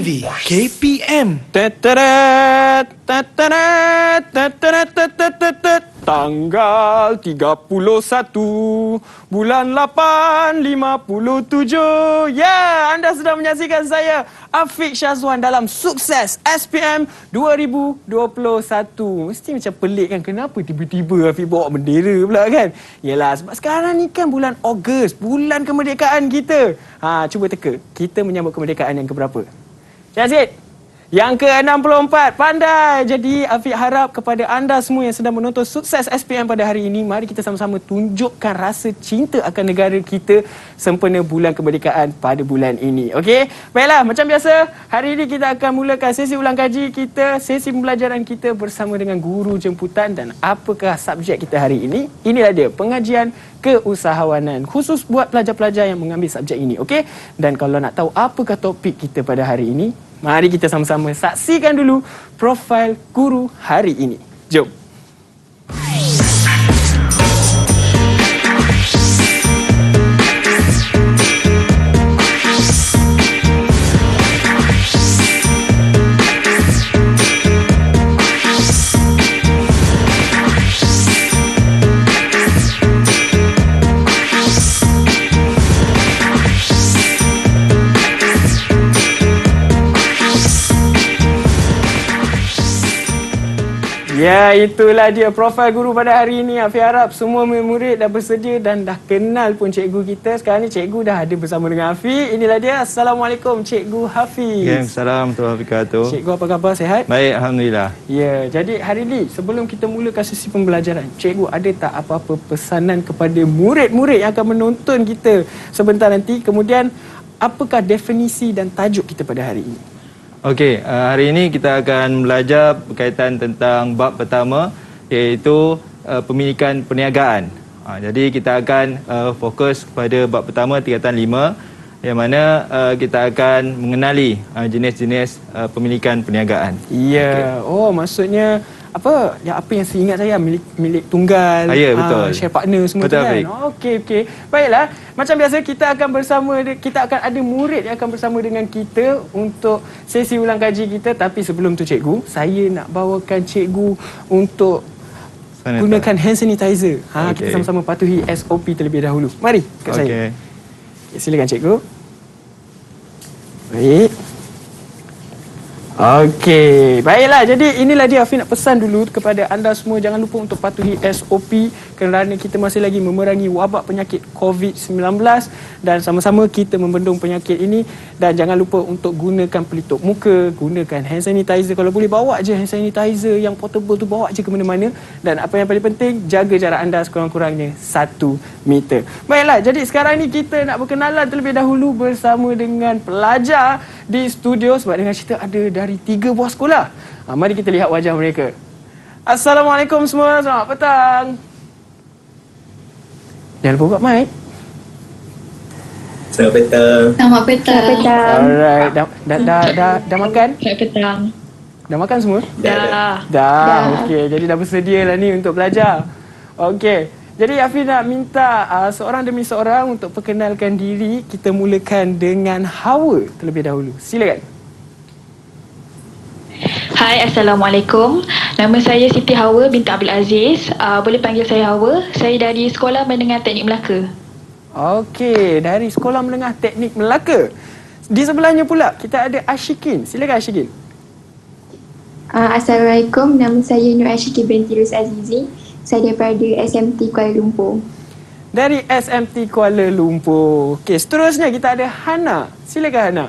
TV KPM. Tanggal 31 bulan 8 57. Ya, anda sedang menyaksikan saya Afiq Syazwan dalam Sukses SPM 2021. Mesti macam pelik kan, kenapa tiba-tiba Afiq bawa bendera pula kan? Yalah, sebab sekarang ni kan bulan Ogos, bulan kemerdekaan kita. Cuba teka, kita menyambut kemerdekaan yang keberapa? Cik Aziz, yang ke-64. Pandai. Jadi Afiq harap kepada anda semua yang sedang menonton Sukses SPM pada hari ini, mari kita sama-sama tunjukkan rasa cinta akan negara kita sempena bulan kemerdekaan pada bulan ini. Okey? Baiklah, macam biasa, hari ini kita akan mulakan sesi ulang kaji kita, sesi pembelajaran kita bersama dengan guru jemputan. Dan apakah subjek kita hari ini? Inilah dia, pengajian keusahawanan, khusus buat pelajar-pelajar yang mengambil subjek ini. Okey? Dan kalau nak tahu apakah topik kita pada hari ini, mari kita sama-sama saksikan dulu profil guru hari ini. Jom. Ya, itulah dia profil guru pada hari ini. Afiq harap semua murid dah bersedia dan dah kenal pun cikgu kita. Sekarang ni cikgu dah ada bersama dengan Afiq. Inilah dia. Assalamualaikum Cikgu Hafiz. Assalamualaikum warahmatullahi wabarakatuh. Cikgu apa khabar? Sihat? Baik, alhamdulillah. Ya, jadi hari ini sebelum kita mulakan sesi pembelajaran, cikgu ada tak apa-apa pesanan kepada murid-murid yang akan menonton kita sebentar nanti? Kemudian, apakah definisi dan tajuk kita pada hari ini? Okey, hari ini kita akan belajar berkaitan tentang bab pertama, iaitu pemilikan perniagaan. Jadi kita akan fokus kepada bab pertama tingkatan 5, yang mana kita akan mengenali jenis-jenis pemilikan perniagaan. Ya, okay. Oh maksudnya apa yang saya ingat saya milik tunggal, ya, betul. Share partner semua betul, tu kan. Okey. Baiklah, macam biasa kita akan ada murid yang akan bersama dengan kita untuk sesi ulang kaji kita. Tapi sebelum tu cikgu, saya nak bawakan cikgu untuk gunakan hand sanitizer. Okay. Kita sama-sama patuhi SOP terlebih dahulu. Mari kat saya. Okay, silakan cikgu. Baik. Okey, baiklah. Jadi inilah dia, Afiq nak pesan dulu kepada anda semua, jangan lupa untuk patuhi SOP kerana kita masih lagi memerangi wabak penyakit COVID-19 dan sama-sama kita membendung penyakit ini. Dan jangan lupa untuk gunakan pelitup muka, gunakan hand sanitizer. Kalau boleh bawa je hand sanitizer yang portable tu, bawa je ke mana-mana. Dan apa yang paling penting, jaga jarak anda sekurang-kurangnya 1 meter. Baiklah, jadi sekarang ni kita nak berkenalan terlebih dahulu bersama dengan pelajar di studio sebab dengan cerita ada dari 3 buah sekolah. Mari kita lihat wajah mereka. Assalamualaikum semua, selamat petang. Jangan lupa buka mic. Selamat petang. Selamat petang. Alright, dah makan? Selamat petang. Dah makan semua? Dah. Okey, jadi dah bersedia lah ni untuk belajar. Okey. Jadi Afiq nak minta seorang demi seorang untuk perkenalkan diri. Kita mulakan dengan Hawa terlebih dahulu. Silakan. Hai, Assalamualaikum. Nama saya Siti Hawa binti Abdul Aziz. Boleh panggil saya Hawa. Saya dari Sekolah Menengah Teknik Melaka. Okey, dari Sekolah Menengah Teknik Melaka. Di sebelahnya pula kita ada Ashikin. Silakan Ashikin. Assalamualaikum. Nama saya Nur Ashikin binti Rus Azizi. Saya daripada SMT Kuala Lumpur. Dari SMT Kuala Lumpur. Okey, seterusnya kita ada Hana. Silakan Hana.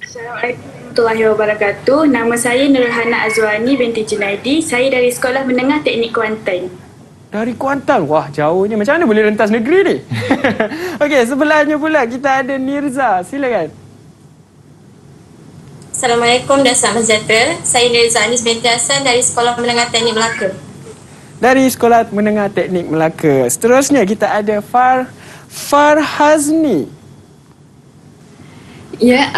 Assalamualaikum warahmatullahi wabarakatuh. Nama saya Nurhana Azwani binti Junaidi. Saya dari Sekolah Menengah Teknik Kuantan. Dari Kuantan? Wah, jauhnya. Macam mana boleh rentas negeri ni? Okey, sebelahnya pula kita ada Nirza. Silakan. Assalamualaikum dan selamat sejahtera. Saya Nirza Anis binti Hassan dari Sekolah Menengah Teknik Melaka. Dari Sekolah Menengah Teknik Melaka. Seterusnya kita ada Farhazni. Ya,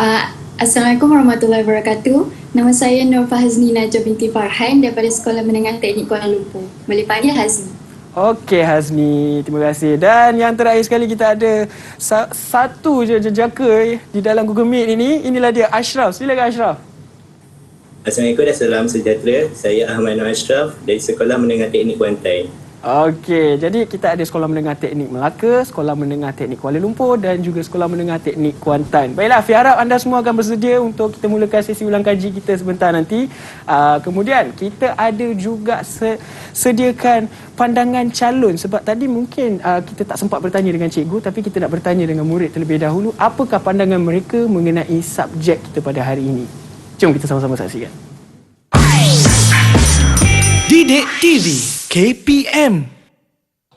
Assalamualaikum warahmatullahi wabarakatuh. Nama saya Nur Fahazni Najah binti Farhan daripada Sekolah Menengah Teknik Kuala Lumpur. Boleh panggil Hazni. Okey Hazmi, terima kasih. Dan yang terakhir sekali kita ada satu je jejaka di dalam Google Meet ini. Inilah dia Ashraf. Silakan Ashraf. Assalamualaikum dan salam sejahtera. Saya Ahmad Nur Ashraf dari Sekolah Menengah Teknik Kuantan. Okey, jadi kita ada Sekolah Menengah Teknik Melaka, Sekolah Menengah Teknik Kuala Lumpur dan juga Sekolah Menengah Teknik Kuantan. Baiklah, Fi harap anda semua akan bersedia untuk kita mulakan sesi ulang kaji kita sebentar nanti. Kemudian kita ada juga sediakan pandangan calon sebab tadi mungkin kita tak sempat bertanya dengan cikgu tapi kita nak bertanya dengan murid terlebih dahulu apakah pandangan mereka mengenai subjek kita pada hari ini. Jom kita sama-sama saksikan. Didik TV KPM.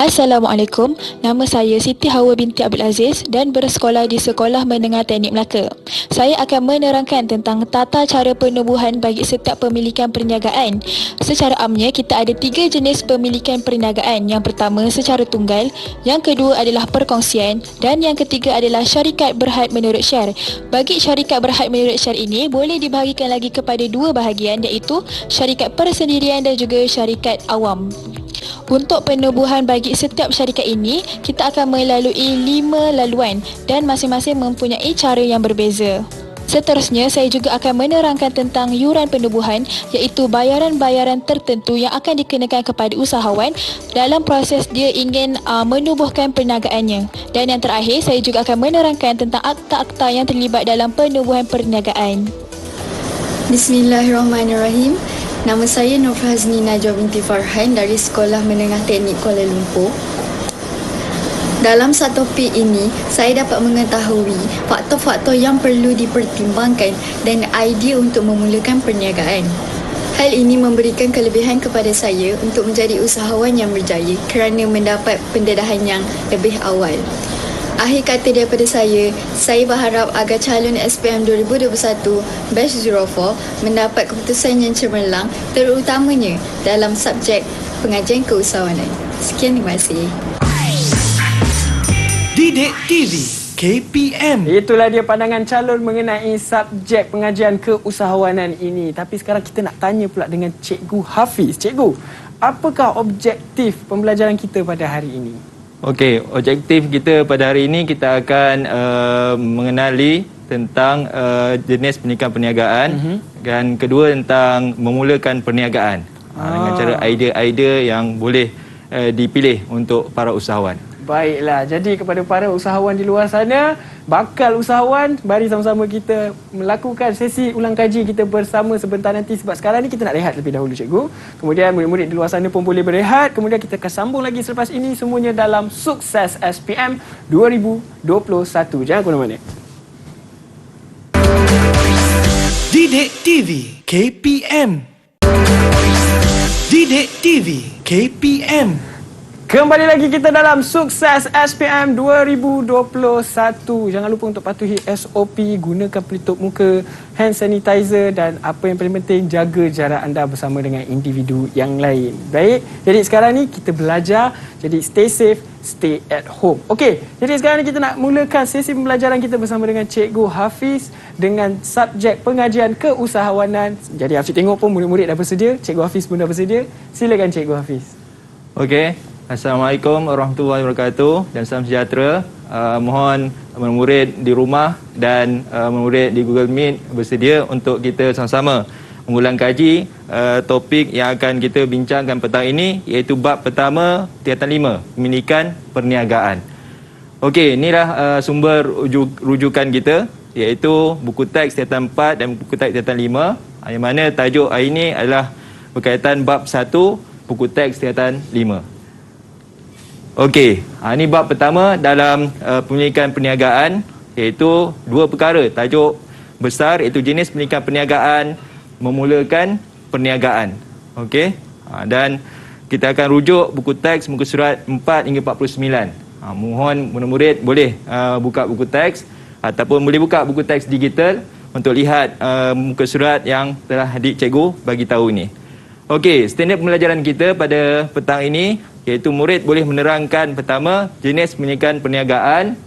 Assalamualaikum, nama saya Siti Hawa binti Abdul Aziz dan bersekolah di Sekolah Menengah Teknik Melaka. Saya akan menerangkan tentang tata cara penubuhan bagi setiap pemilikan perniagaan. Secara amnya, kita ada 3 jenis pemilikan perniagaan. Yang pertama secara tunggal, yang kedua adalah perkongsian dan yang ketiga adalah syarikat berhad menurut syar. Bagi syarikat berhad menurut syar ini boleh dibahagikan lagi kepada 2 bahagian iaitu syarikat persendirian dan juga syarikat awam. Untuk penubuhan bagi setiap syarikat ini, kita akan melalui 5 laluan dan masing-masing mempunyai cara yang berbeza. Seterusnya, saya juga akan menerangkan tentang yuran penubuhan iaitu bayaran-bayaran tertentu yang akan dikenakan kepada usahawan dalam proses dia ingin menubuhkan perniagaannya. Dan yang terakhir, saya juga akan menerangkan tentang akta-akta yang terlibat dalam penubuhan perniagaan. Bismillahirrahmanirrahim. Nama saya Nur Hazni Najwa binti Farhan dari Sekolah Menengah Teknik Kuala Lumpur. Dalam satu topik ini, saya dapat mengetahui faktor-faktor yang perlu dipertimbangkan dan idea untuk memulakan perniagaan. Hal ini memberikan kelebihan kepada saya untuk menjadi usahawan yang berjaya kerana mendapat pendedahan yang lebih awal. Akhir kata daripada saya berharap agar calon SPM 2021 Batch 04 mendapat keputusan yang cemerlang terutamanya dalam subjek pengajian keusahawanan. Sekian, terima kasih. Didik TV KPM. Itulah dia pandangan calon mengenai subjek pengajian keusahawanan ini. Tapi sekarang kita nak tanya pula dengan Cikgu Hafiz. Cikgu, apakah objektif pembelajaran kita pada hari ini? Okey, objektif kita pada hari ini kita akan mengenali tentang jenis pendidikan perniagaan dan kedua tentang memulakan perniagaan dengan cara idea-idea yang boleh dipilih untuk para usahawan. Baiklah, jadi kepada para usahawan di luar sana, bakal usahawan, mari sama-sama kita melakukan sesi ulang kaji kita bersama sebentar nanti sebab sekarang ni kita nak rehat lebih dahulu cikgu. Kemudian murid-murid di luar sana pun boleh berehat, kemudian kita akan sambung lagi selepas ini semuanya dalam Sukses SPM 2021. Jangan ke mana-mana. Didik TV KPM. Didik TV KPM. Kembali lagi kita dalam Sukses SPM 2021. Jangan lupa untuk patuhi SOP, gunakan pelitup muka, hand sanitizer dan apa yang paling penting, jaga jarak anda bersama dengan individu yang lain. Baik, jadi sekarang ni kita belajar, jadi stay safe, stay at home. Okey, jadi sekarang ni kita nak mulakan sesi pembelajaran kita bersama dengan Cikgu Hafiz dengan subjek pengajian keusahawanan. Jadi Hafiz tengok pun murid-murid dah bersedia, Cikgu Hafiz pun dah bersedia. Silakan Cikgu Hafiz. Okey. Assalamualaikum warahmatullahi wabarakatuh dan salam sejahtera. Mohon murid di rumah dan murid di Google Meet bersedia untuk kita sama-sama mengulang kaji topik yang akan kita bincangkan petang ini iaitu bab pertama tingkatan 5, pemilikan perniagaan. Okey, inilah sumber rujukan kita iaitu buku teks tingkatan 4 dan buku teks tingkatan 5 yang mana tajuk hari ini adalah berkaitan bab 1 buku teks tingkatan 5. Okey, ini bab pertama dalam pemilikan perniagaan iaitu 2 perkara. Tajuk besar iaitu jenis pemilikan perniagaan, memulakan perniagaan. Okey, dan kita akan rujuk buku teks muka surat 4 hingga 49. Mohon murid-murid boleh buka buku teks ataupun boleh buka buku teks digital untuk lihat muka surat yang telah adik cikgu bagi tahu ini. Okey, standard pembelajaran kita pada petang ini iaitu murid boleh menerangkan pertama jenis pemilikan perniagaan,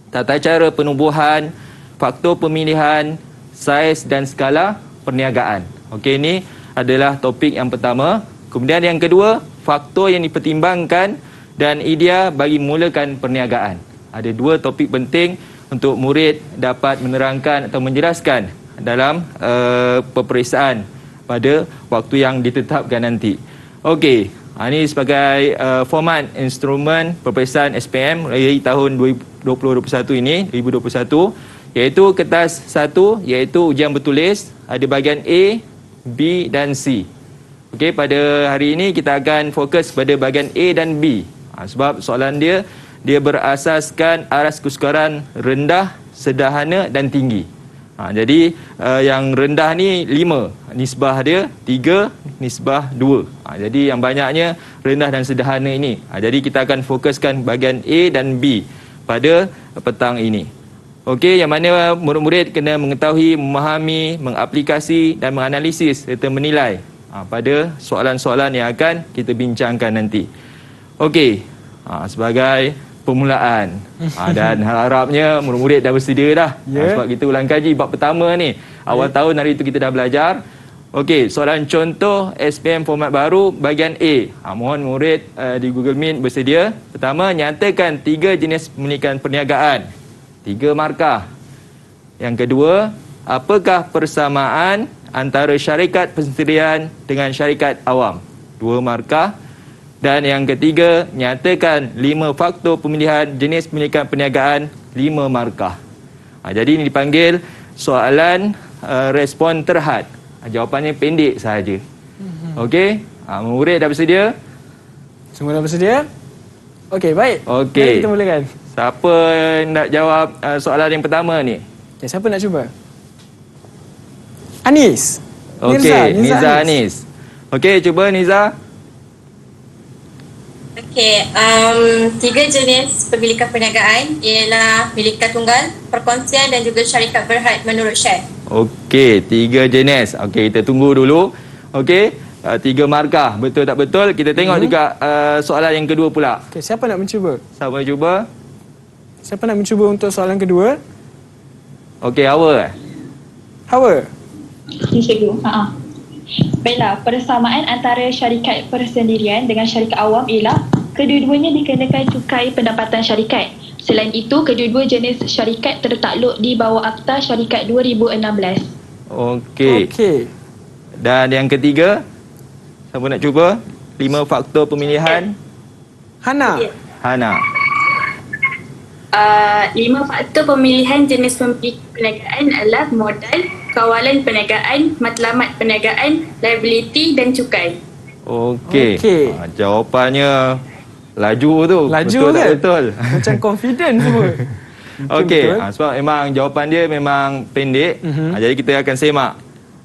tata cara penubuhan, faktor pemilihan, saiz dan skala perniagaan. Okey, ini adalah topik yang pertama. Kemudian yang kedua, faktor yang dipertimbangkan dan idea bagi mulakan perniagaan. Ada 2 topik penting untuk murid dapat menerangkan atau menjelaskan dalam peperiksaan pada waktu yang ditetapkan nanti. Okey, ini sebagai format instrumen peperiksaan SPM dari tahun 2021 ini, 2021, iaitu kertas 1 iaitu ujian bertulis, ada bahagian A, B dan C. Okey, pada hari ini kita akan fokus pada bahagian A dan B. Sebab soalan dia berasaskan aras kesukaran rendah, sederhana dan tinggi. Jadi yang rendah ni 5, nisbah dia 3, nisbah 2. Jadi yang banyaknya rendah dan sederhana ini. Jadi kita akan fokuskan bahagian A dan B pada petang ini. Okey, yang mana murid-murid kena mengetahui, memahami, mengaplikasi dan menganalisis serta menilai pada soalan-soalan yang akan kita bincangkan nanti. Okey, sebagai permulaan dan harapnya murid-murid dah bersedia dah. Sebab kita ulang kaji bab pertama ni. Awal tahun hari itu kita dah belajar. Okey, soalan contoh SPM format baru bahagian A. Mohon murid di Google Meet bersedia. Pertama, nyatakan 3 jenis pemilikan perniagaan. 3 markah. Yang kedua, apakah persamaan antara syarikat persendirian dengan syarikat awam? 2 markah. Dan yang ketiga, nyatakan 5 faktor pemilihan jenis pemilikan perniagaan, 5 markah. Jadi ini dipanggil soalan respon terhad. Jawapannya pendek sahaja. Okey, murid dah bersedia? Semua dah bersedia? Okey, baik. Okey. Mari kita mulakan. Siapa nak jawab soalan yang pertama ni? Okay, siapa nak cuba? Anis. Okey, Niza Anis. Okey, cuba Niza. Okey, 3 jenis pemilikan perniagaan ialah milikan tunggal, perkongsian dan juga syarikat berhad menurut share. Okey, 3 jenis. Okey, kita tunggu dulu. Okey, 3 markah. Betul tak betul? Kita tengok juga soalan yang kedua pula. Okey, siapa nak mencuba? Siapa nak cuba? Siapa nak mencuba untuk soalan kedua? Okey, Hawa. Hawa. Cikgu. Baiklah, persamaan antara syarikat persendirian dengan syarikat awam ialah kedua-duanya dikenakan cukai pendapatan syarikat. Selain itu, kedua-dua jenis syarikat tertakluk di bawah Akta Syarikat 2016. Okey. Dan yang ketiga, siapa nak cuba? 5 faktor pemilihan. Hana. Hana. 5 faktor pemilihan jenis pemilikan perniagaan adalah modal, kawalan perniagaan, matlamat perniagaan, liability dan cukai. Okey. Jawapannya laju tu. Laju betul kan? Tak betul? Macam confident semua. Okey, sebab memang jawapan dia memang pendek. Jadi kita akan semak.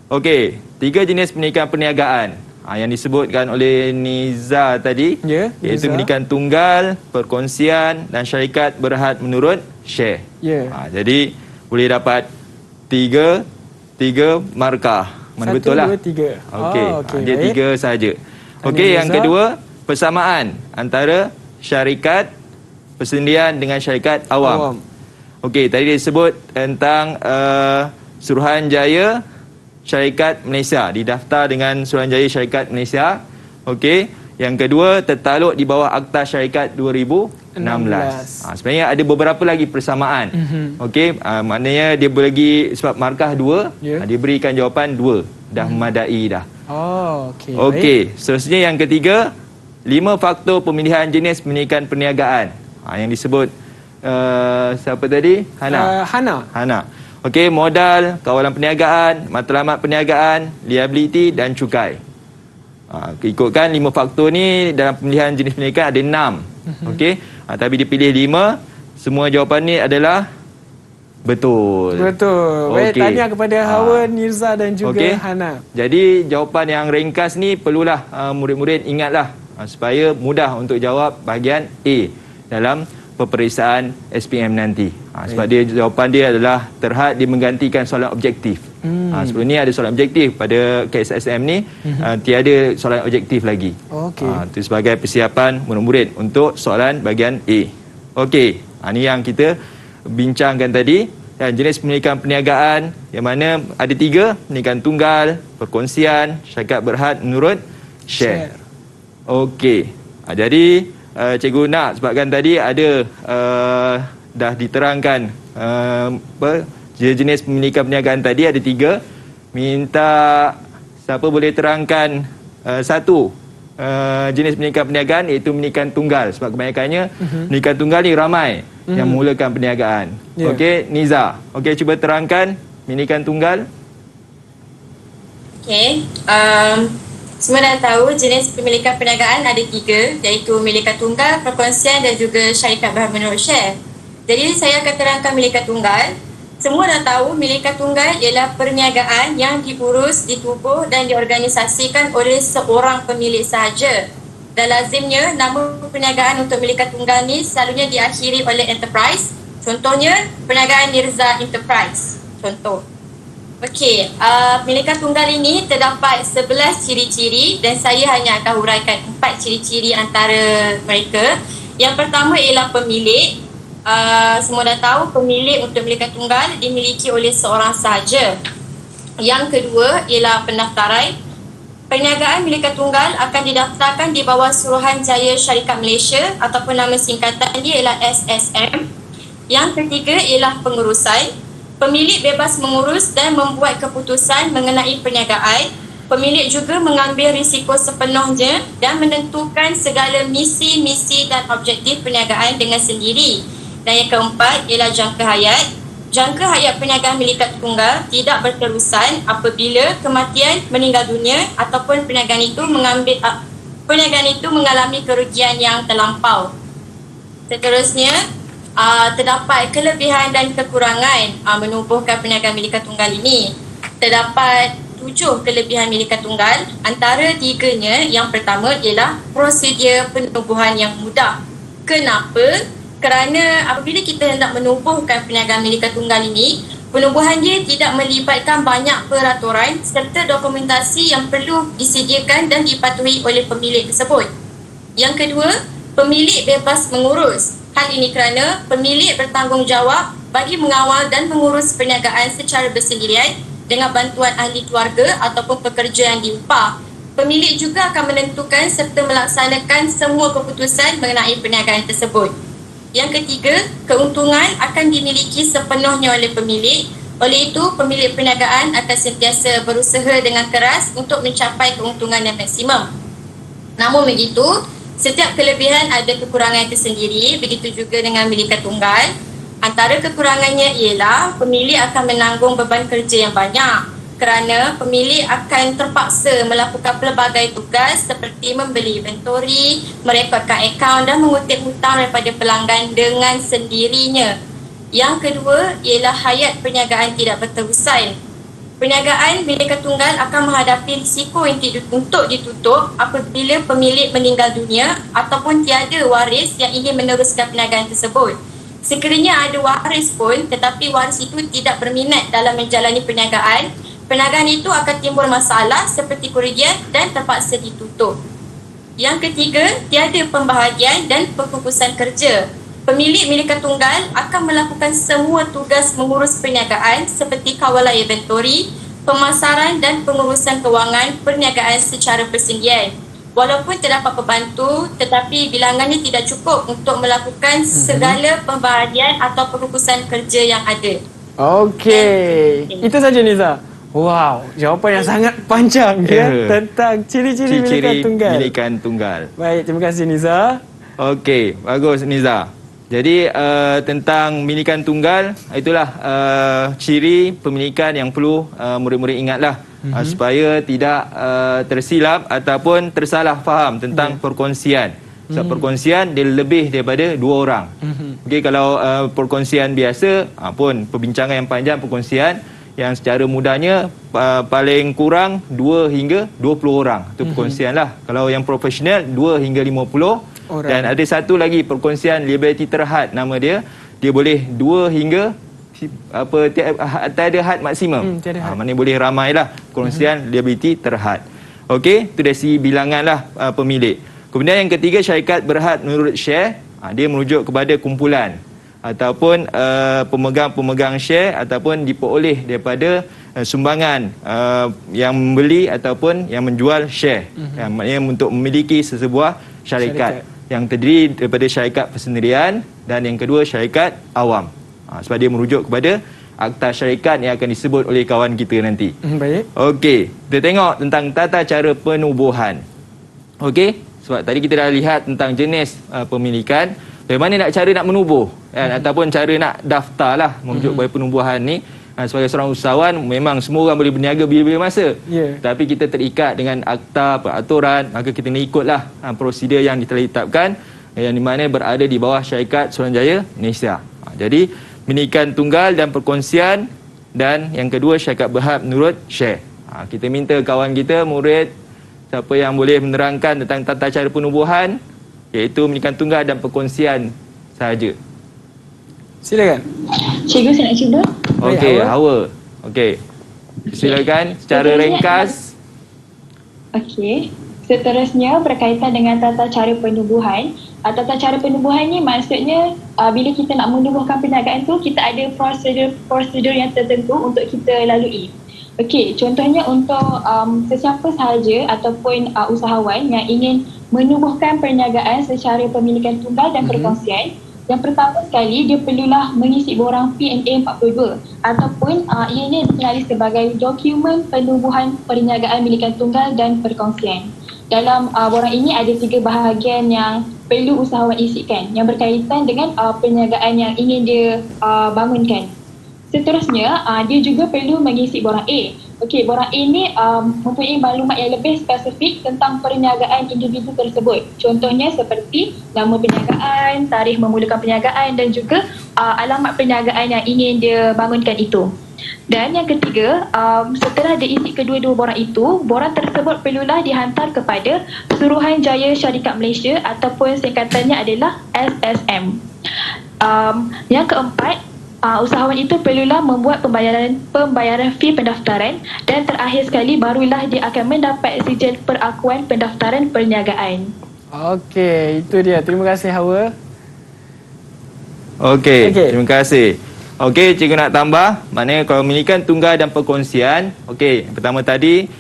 Okey, 3 jenis pemilikan perniagaan yang disebutkan oleh Niza tadi, iaitu pemilikan tunggal, perkongsian dan syarikat berhad menurut share. Jadi boleh dapat 3 markah. Mana 1, betul lah? 2, 3. Okey, dia 3 sahaja. Okey, yang kedua, persamaan antara syarikat persendirian dengan syarikat awam. Okey, tadi dia sebut tentang Suruhanjaya Syarikat Malaysia, didaftar dengan Suruhanjaya Syarikat Malaysia. Okey, yang kedua tertakluk di bawah Akta Syarikat 2016. Sebenarnya ada beberapa lagi persamaan. Okey, maknanya dia bagi sebab markah 2, dia berikan jawapan 2. Dah memadai dah. Okey, seterusnya yang ketiga, 5 faktor pemilihan jenis pemilikan perniagaan. Yang disebut siapa tadi? Hana. Okey, modal, kawalan perniagaan, matlamat perniagaan, liability dan cukai. Ikutkan 5 faktor ni dalam pemilihan jenis perniagaan ada 6. Okey, tapi dia pilih 5. Semua jawapan ni adalah betul. Baik, tanya kepada Hawa, Nirza dan juga Hana. Jadi jawapan yang ringkas ni perlulah murid-murid ingatlah supaya mudah untuk jawab bahagian A dalam peperiksaan SPM nanti. Sebab dia jawapan dia adalah terhad, dia menggantikan soalan objektif. Sebelum ni ada soalan objektif, pada KSSM ni tiada soalan objektif lagi. Itu sebagai persiapan murid-murid untuk soalan bahagian A. Okey, ini yang kita bincangkan tadi. Dan jenis pemilikan perniagaan yang mana ada 3, pemilikan tunggal, perkongsian, syarikat berhad menurut share. Okey. Jadi cikgu nak sebabkan tadi ada dah diterangkan jenis pemilikan perniagaan tadi ada 3. Minta siapa boleh terangkan satu jenis pemilikan perniagaan iaitu pemilikan tunggal, sebab kebanyakannya pemilikan tunggal ni ramai yang memulakan perniagaan. Okey, Niza. Okey, cuba terangkan pemilikan tunggal. Okey. Semua dah tahu jenis pemilikan perniagaan ada 3, iaitu pemilikan tunggal, perkongsian dan juga syarikat berhad menurut share. Jadi saya akan terangkan pemilikan tunggal. Semua dah tahu pemilikan tunggal ialah perniagaan yang diurus, ditubuh dan diorganisasikan oleh seorang pemilik sahaja. Dan lazimnya nama perniagaan untuk pemilikan tunggal ni selalunya diakhiri oleh enterprise. Contohnya perniagaan Nirza Enterprise. Contoh. Okey, pemilikan tunggal ini terdapat 11 ciri-ciri dan saya hanya akan huraikan 4 ciri-ciri antara mereka. Yang pertama ialah pemilik. Semua dah tahu pemilik untuk pemilikan tunggal dimiliki oleh seorang sahaja. Yang kedua ialah pendaftaran. Perniagaan pemilikan tunggal akan didaftarkan di bawah Suruhanjaya Syarikat Malaysia ataupun nama singkatan dia ialah SSM. Yang ketiga ialah pengurusan. Pemilik bebas mengurus dan membuat keputusan mengenai perniagaan. Pemilik juga mengambil risiko sepenuhnya dan menentukan segala misi dan objektif perniagaan dengan sendiri. Dan yang keempat ialah jangka hayat. Jangka hayat perniagaan milikat tunggal tidak berterusan apabila kematian, meninggal dunia ataupun perniagaan itu mengalami kerugian yang terlampau. Seterusnya, terdapat kelebihan dan kekurangan menubuhkan perniagaan milikat tunggal ini. Terdapat 7 kelebihan milikat tunggal. Antara 3-nya, yang pertama ialah prosedur penubuhan yang mudah. Kenapa? Kerana apabila kita hendak menubuhkan perniagaan milikat tunggal ini, penubuhan dia tidak melibatkan banyak peraturan serta dokumentasi yang perlu disediakan dan dipatuhi oleh pemilik tersebut. Yang kedua, pemilik bebas mengurus. Hal ini kerana pemilik bertanggungjawab bagi mengawal dan mengurus perniagaan secara bersendirian dengan bantuan ahli keluarga ataupun pekerja yang diupah. Pemilik juga akan menentukan serta melaksanakan semua keputusan mengenai perniagaan tersebut. Yang ketiga, keuntungan akan dimiliki sepenuhnya oleh pemilik. Oleh itu, pemilik perniagaan akan sentiasa berusaha dengan keras untuk mencapai keuntungan yang maksimum. Namun begitu, setiap kelebihan ada kekurangan tersendiri, begitu juga dengan milikan tunggal. Antara kekurangannya ialah pemilik akan menanggung beban kerja yang banyak kerana pemilik akan terpaksa melakukan pelbagai tugas seperti membeli inventory, merekodkan akaun dan mengutip hutang daripada pelanggan dengan sendirinya. Yang kedua ialah hayat perniagaan tidak berterusan. Perniagaan milikan tunggal akan menghadapi risiko untuk ditutup apabila pemilik meninggal dunia ataupun tiada waris yang ingin meneruskan perniagaan tersebut. Sekiranya ada waris pun tetapi waris itu tidak berminat dalam menjalani perniagaan itu akan timbul masalah seperti kerugian dan terpaksa ditutup. Yang ketiga, tiada pembahagian dan pengkukusan kerja. Pemilik milikan tunggal akan melakukan semua tugas mengurus perniagaan seperti kawalan inventory, pemasaran dan pengurusan kewangan perniagaan secara bersendirian. Walaupun terdapat pembantu, tetapi bilangannya tidak cukup untuk melakukan segala pembahagian atau pengkukusan kerja yang ada. Okey. Itu saja Niza. Wow, jawapan yang sangat panjang tentang ciri-ciri milikan tunggal. Baik, terima kasih Niza. Okey, bagus Niza. Jadi tentang milikan tunggal, itulah ciri pemilikan yang perlu murid-murid ingatlah supaya tidak tersilap ataupun tersalah faham tentang perkongsian. Sebab perkongsian dia lebih daripada 2 orang. Okey, kalau perkongsian biasa pun perbincangan yang panjang perkongsian yang secara mudahnya paling kurang 2 hingga 20 orang. Itu perkongsian lah. Kalau yang profesional 2 hingga 50 orang. Dan ada satu lagi perkongsian liability terhad nama dia. Dia boleh 2 hingga tiada had maksimum. Maknanya boleh ramai lah perkongsian liability terhad. Okey, itu dari segi bilangan lah pemilik. Kemudian yang ketiga, syarikat berhad menurut share. Dia merujuk kepada kumpulan. ataupun pemegang-pemegang share ataupun diperoleh daripada sumbangan yang membeli ataupun yang menjual share. Yang maknanya untuk memiliki sesebuah syarikat yang terdiri daripada syarikat persendirian dan yang kedua syarikat awam. Sebab dia merujuk kepada akta syarikat yang akan disebut oleh kawan kita nanti. Baik. Okey, kita tengok tentang tata cara penubuhan. Okey, sebab tadi kita dah lihat tentang jenis pemilikan, bagaimana cara nak menubuh kan? Ataupun cara nak daftar lah merujuk kepada penubuhan ni. Sebagai seorang usahawan, memang semua orang boleh berniaga bila-bila masa. Tapi kita terikat dengan akta peraturan, maka kita nak ikutlah prosedur yang ditetapkan, yang di mana berada di bawah syarikat Suruhanjaya Malaysia. Jadi pemilikan tunggal dan perkongsian, dan yang kedua syarikat berhad menurut share. Kita minta kawan kita, murid, siapa yang boleh menerangkan tentang tata cara penubuhan, iaitu pemilikan tunggal dan perkongsian sahaja. Silakan. Cikgu, saya nak cuba. Okey, Hawa. Okey. Silakan secara ringkas. Okey. Seterusnya berkaitan dengan tata cara penubuhan. Tata cara penubuhan ni maksudnya bila kita nak menubuhkan perniagaan tu, kita ada prosedur yang tertentu untuk kita lalui. Okey, contohnya untuk sesiapa sahaja ataupun usahawan yang ingin menubuhkan perniagaan secara pemilikan tunggal dan perkongsian, yang pertama sekali dia perlulah mengisi borang P&A 42 ataupun ianya dikenali sebagai dokumen penubuhan perniagaan milikan tunggal dan perkongsian. Dalam borang ini ada 3 bahagian yang perlu usahawan isikan yang berkaitan dengan perniagaan yang ingin dia bangunkan. Seterusnya, dia juga perlu mengisi borang A. Okey, borang A ni mempunyai maklumat yang lebih spesifik tentang perniagaan individu tersebut. Contohnya seperti nama perniagaan, tarikh memulakan perniagaan dan juga alamat perniagaan yang ingin dia bangunkan itu. Dan yang ketiga, setelah diisi kedua-dua borang itu, borang tersebut perlulah dihantar kepada Suruhanjaya Syarikat Malaysia ataupun singkatannya adalah SSM. Yang keempat, usahawan itu perlulah membuat pembayaran fee pendaftaran, dan terakhir sekali barulah dia akan mendapat sijil perakuan pendaftaran perniagaan. Okey, itu dia. Terima kasih Hawa. Okey, terima kasih. Okey, cikgu nak tambah, maknanya kalau memilikan tunggal dan perkongsian, okey, pertama tadi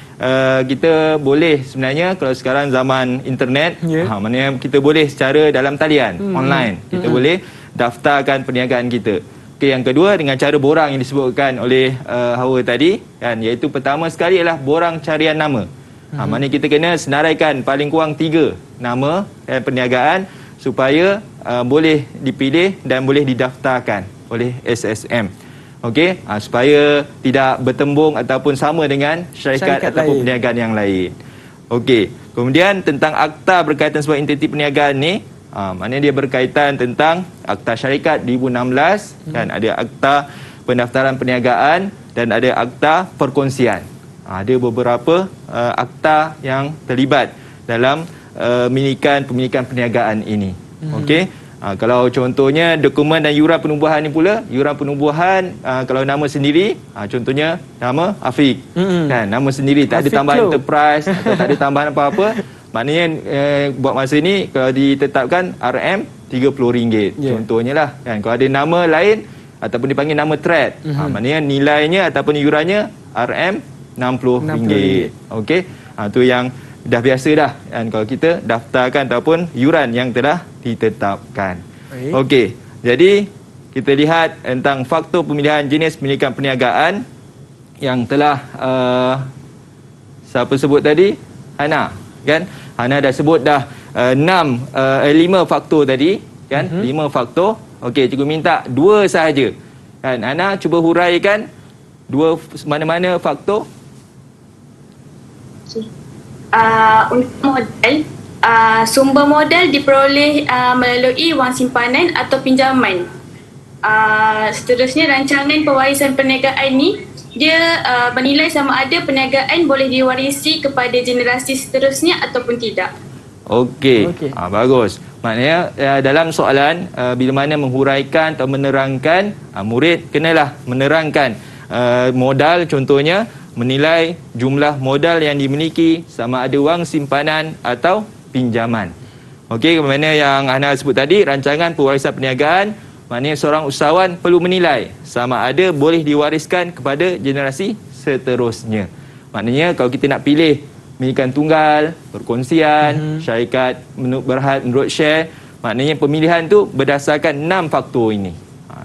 kita boleh sebenarnya kalau sekarang zaman internet, maknanya kita boleh secara dalam talian, online, kita boleh daftarkan perniagaan kita. Okey, yang kedua dengan cara borang yang disebutkan oleh Hawa tadi kan, iaitu pertama sekali ialah borang carian nama. Maknanya kita kena senaraikan paling kurang 3 nama perniagaan supaya boleh dipilih dan boleh didaftarkan oleh SSM. Okey, supaya tidak bertembung ataupun sama dengan syarikat ataupun perniagaan yang lain. Okey, kemudian tentang akta berkaitan sebuah entiti perniagaan ni, maknanya dia berkaitan tentang akta syarikat 2016 kan, ada akta pendaftaran perniagaan dan ada akta perkongsian. Ada beberapa akta yang terlibat dalam pemilikan perniagaan ini. Okey. Kalau contohnya dokumen dan yuran penubuhan ni pula, yuran penubuhan kalau nama sendiri, contohnya nama Afiq kan, nama sendiri, tak ada tambahan enterprise atau tak ada tambahan apa-apa, maknanya buat masa ni kalau ditetapkan RM RM30 contohnya lah kan. Kalau ada nama lain ataupun dipanggil nama trade, maknanya nilainya ataupun yurannya RM RM60. Okey, tu yang dah biasa dah kan, kalau kita daftarkan ataupun yuran yang telah ditetapkan. Okey, jadi kita lihat tentang faktor pemilihan jenis pemilikan perniagaan yang telah siapa sebut tadi? Hana kan? Hana dah sebut dah 5 faktor tadi kan? 5 faktor. Okey, cikgu minta 2 sahaja kan. Hana cuba huraikan 2 mana-mana faktor. Untuk modal, sumber modal diperoleh melalui wang simpanan atau pinjaman. Seterusnya, rancangan pewarisan perniagaan ni dia menilai sama ada perniagaan boleh diwarisi kepada generasi seterusnya ataupun tidak. Okey. Bagus. Maknanya dalam soalan bila mana menghuraikan atau menerangkan, murid kenalah menerangkan modal, contohnya menilai jumlah modal yang dimiliki sama ada wang simpanan atau pinjaman. Okey, mana yang Hana sebut tadi, rancangan pewarisan perniagaan maknanya seorang usahawan perlu menilai sama ada boleh diwariskan kepada generasi seterusnya. Maknanya kalau kita nak pilih pemilikan tunggal, perkongsian, syarikat berhad menurut share, maknanya pemilihan tu berdasarkan 6 faktor ini.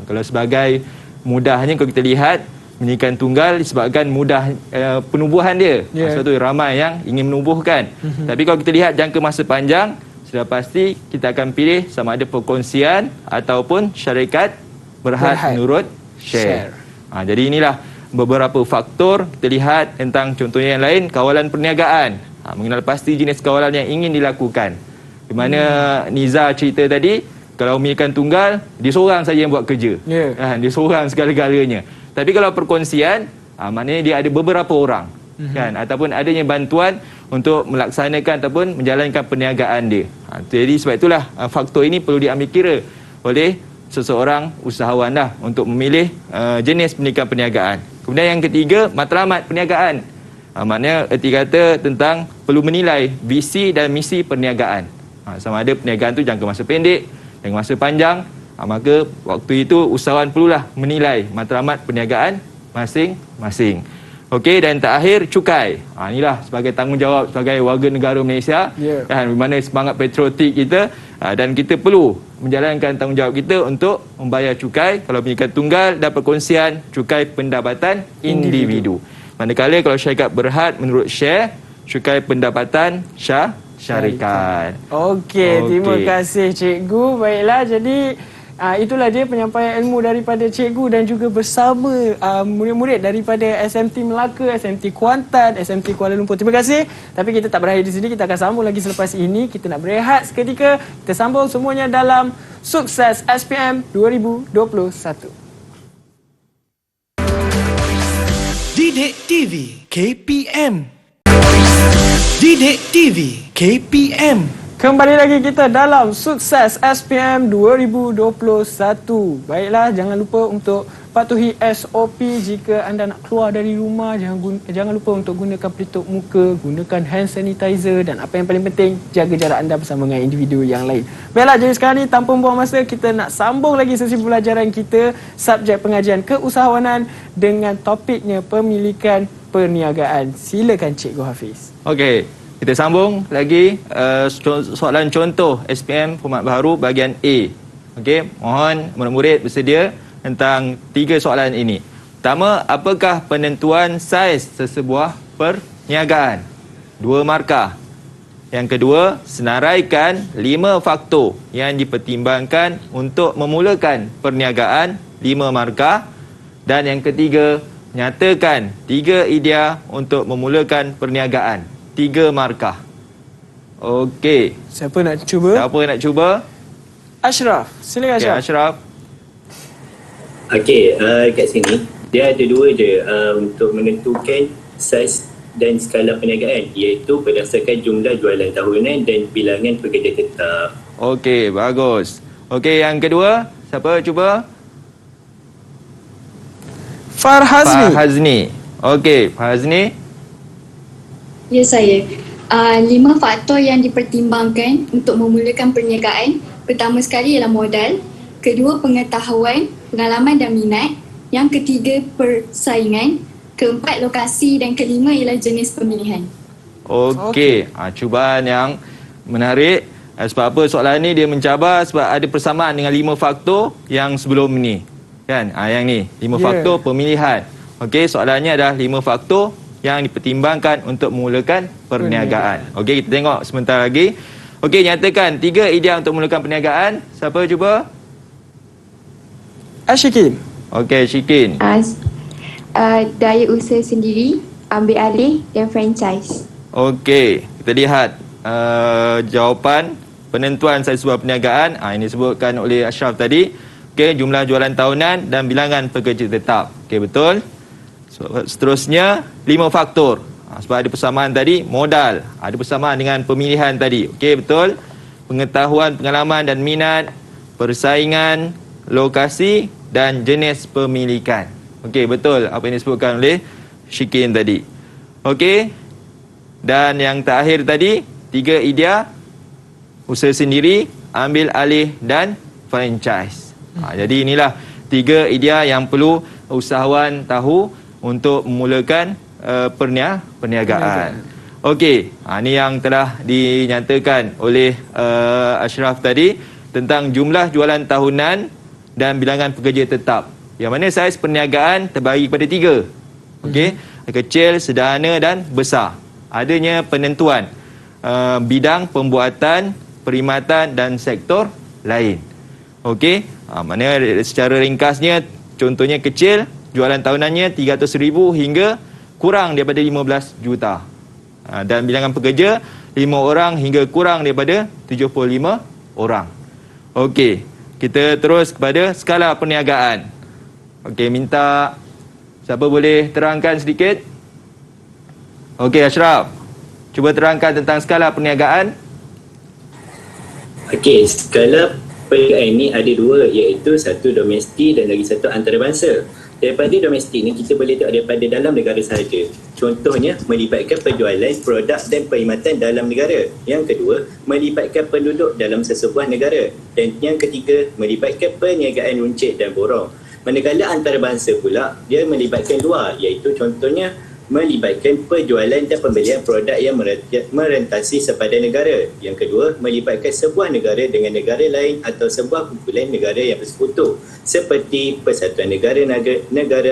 Kalau sebagai mudahnya kalau kita lihat pemilikan tunggal disebabkan mudah penubuhan dia. Sebab tu ramai yang ingin menubuhkan. Tapi kalau kita lihat jangka masa panjang, sudah pasti kita akan pilih sama ada perkongsian ataupun syarikat berhad menurut share. Jadi inilah beberapa faktor. Kita lihat tentang contohnya yang lain, kawalan perniagaan. Mengenal pasti jenis kawalan yang ingin dilakukan. Di mana Niza cerita tadi, kalau memilikan tunggal, dia seorang saja yang buat kerja. Dia seorang segala-galanya. Tapi kalau perkongsian, maknanya dia ada beberapa orang. Kan? Ataupun adanya bantuan untuk melaksanakan ataupun menjalankan perniagaan dia. Jadi sebab itulah faktor ini perlu diambil kira oleh seseorang usahawan lah untuk memilih jenis pemilikan perniagaan. Kemudian yang ketiga, matlamat perniagaan. Maknanya erti kata tentang perlu menilai visi dan misi perniagaan. Sama ada perniagaan tu jangka masa pendek, jangka masa panjang. Maka waktu itu usahawan perlulah menilai matlamat perniagaan masing-masing. Okey, dan terakhir cukai. Inilah sebagai tanggungjawab sebagai warga negara Malaysia. Di mana semangat patriotik kita dan kita perlu menjalankan tanggungjawab kita untuk membayar cukai. Kalau pemilikan tunggal dan perkongsian, cukai pendapatan individu. Manakala kalau syarikat berhad menurut share, cukai pendapatan syarikat. Okey, terima kasih cikgu. Baiklah, jadi itulah dia penyampaian ilmu daripada cikgu dan juga bersama murid-murid daripada SMT Melaka, SMT Kuantan, SMT Kuala Lumpur. Terima kasih. Tapi kita tak berakhir di sini, kita akan sambung lagi selepas ini. Kita nak berehat seketika. Kita sambung semuanya dalam Sukses SPM 2021. Didik TV KPM. Didik TV KPM. Kembali lagi kita dalam Sukses SPM 2021. Baiklah, jangan lupa untuk patuhi SOP jika anda nak keluar dari rumah. Jangan lupa untuk gunakan pelitup muka, gunakan hand sanitizer dan apa yang paling penting, jaga jarak anda bersama dengan individu yang lain. Baiklah, jadi sekarang ni tanpa membuang masa, kita nak sambung lagi sesi pembelajaran kita, subjek pengajian keusahawanan dengan topiknya pemilikan perniagaan. Silakan Cikgu Hafiz. Okey. Kita sambung lagi soalan contoh SPM format baharu bahagian A. Okey, mohon murid-murid bersedia tentang 3 soalan ini. Pertama, apakah penentuan saiz sesebuah perniagaan? 2 markah. Yang kedua, senaraikan 5 faktor yang dipertimbangkan untuk memulakan perniagaan, 5 markah. Dan yang ketiga, nyatakan 3 idea untuk memulakan perniagaan, 3 markah. Okey. Siapa nak cuba? Ashraf. Silakan Ashraf. Okay, Ashraf. Okey, kat sini dia ada 2 je untuk menentukan saiz dan skala perniagaan, iaitu berdasarkan jumlah jualan tahunan dan bilangan pekerja tetap. Okey, bagus. Okey, yang kedua, siapa cuba? Farhazni. Okey, Farhazni. Ya, saya. 5 faktor yang dipertimbangkan untuk memulakan perniagaan. Pertama sekali ialah modal. Kedua, pengetahuan, pengalaman dan minat. Yang ketiga, persaingan. Keempat, lokasi. Dan kelima ialah jenis pemilihan. Okey. Cubaan yang menarik. Sebab apa soalan ni dia mencabar sebab ada persamaan dengan 5 faktor yang sebelum ni. Kan? Yang ni, 5 faktor pemilihan. Okey, soalannya adalah 5 faktor yang dipertimbangkan untuk memulakan perniagaan. Okey, kita tengok sebentar lagi. Okey, nyatakan 3 idea untuk memulakan perniagaan. Siapa cuba? Ashikin. Okey, Syikin. Daya usaha sendiri, ambil alih dan franchise. Okey, kita lihat jawapan penentuan saiz sebuah perniagaan. Ini disebutkan oleh Ashraf tadi. Okey, jumlah jualan tahunan dan bilangan pekerja tetap. Okey, betul. Seterusnya 5 faktor. Sebab ada persamaan tadi, modal. Ada persamaan dengan pemilihan tadi. Okey, betul. Pengetahuan, pengalaman dan minat, persaingan, lokasi dan jenis pemilikan. Okey, betul apa yang disebutkan oleh Syikin tadi. Okey. Dan yang terakhir tadi, 3 idea, usaha sendiri, ambil alih dan franchise. Jadi inilah 3 idea yang perlu usahawan tahu untuk memulakan perniagaan. Okey, ini yang telah dinyatakan oleh Ashraf tadi tentang jumlah jualan tahunan dan bilangan pekerja tetap. Yang mana saiz perniagaan terbagi kepada 3. Okey, kecil, sederhana dan besar. Adanya penentuan bidang pembuatan, perkhidmatan dan sektor lain. Okey, maknanya secara ringkasnya, contohnya kecil, jualan tahunannya 300,000 hingga kurang daripada 15 juta. Dan bilangan pekerja 5 orang hingga kurang daripada 75 orang. Okey, kita terus kepada skala perniagaan. Okey, minta siapa boleh terangkan sedikit? Okey, Ashraf, cuba terangkan tentang skala perniagaan. Okey, skala perniagaan ini ada 2, iaitu satu domestik dan lagi satu antarabangsa. Daripada domestik ni kita boleh tengok daripada dalam negara sahaja. Contohnya melibatkan penjualan produk dan perkhidmatan dalam negara. Yang kedua, melibatkan penduduk dalam sesebuah negara. Dan yang ketiga, melibatkan perniagaan runcit dan borong. Manakala antarabangsa pula, dia melibatkan luar, iaitu contohnya melibatkan penjualan dan pembelian produk yang merentasi sepadan negara. Yang kedua, melibatkan sebuah negara dengan negara lain atau sebuah kumpulan negara yang bersekutu seperti Persatuan Negara